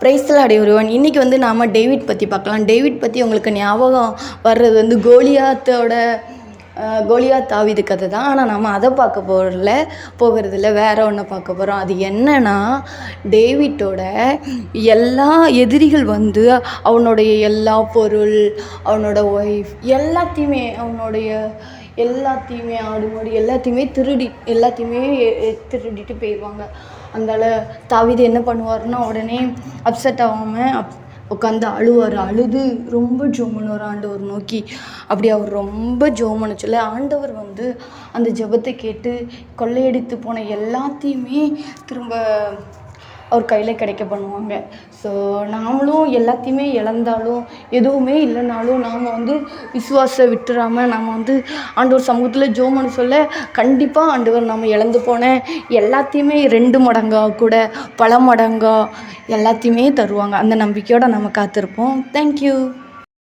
Praise the Lord everyone. இன்றைக்கி வந்து நாம் டேவிட் பற்றி பார்க்கலாம். டேவிட் பற்றி உங்களுக்கு ஞாபகம் வர்றது வந்து கோலியாத் தாவீது கதை தான். ஆனால் நம்ம அதை பார்க்க போகிறதில்ல, வேற ஒன்று பார்க்க போகிறோம். அது என்னன்னா, டேவிட்டோட எல்லா எதிரிகள் வந்து அவனுடைய எல்லா பொருள், அவனோட ஒய்ஃப் எல்லாத்தையுமே, ஆடு மாடு எல்லாத்தையுமே திருடிட்டு போயிடுவாங்க. அதனால் தாவீது என்ன பண்ணுவார்னா, உடனே அப்செட் ஆகாமல் உட்காந்து அழுது ரொம்ப ஜெபம் பண்ணுவார் ஆண்டவர் நோக்கி. அப்படி அவர் ரொம்ப ஜெபம் பண்ண சொல்ல ஆண்டவர் வந்து அந்த ஜெபத்தை கேட்டு கொள்ளையடித்து போன எல்லாத்தையுமே திரும்ப அவர் கையில் கிடைக்க பண்ணுவாங்க. ஸோ நாமளும் எல்லாத்தையுமே இழந்தாலும், எதுவுமே இல்லைனாலும், நாம் வந்து விசுவாசத்தை விட்டுறாமல் நம்ம வந்து ஆண்டவர் சமூகத்தில் ஜெபம் பண்ண சொல்ல கண்டிப்பாக ஆண்டவர் நம்ம இழந்து போன எல்லாத்தையுமே 2 மடங்கா கூட பல மடங்கா எல்லாத்தையுமே தருவாங்க. அந்த நம்பிக்கையோடு நம்ம காத்திருப்போம். தேங்க்யூ.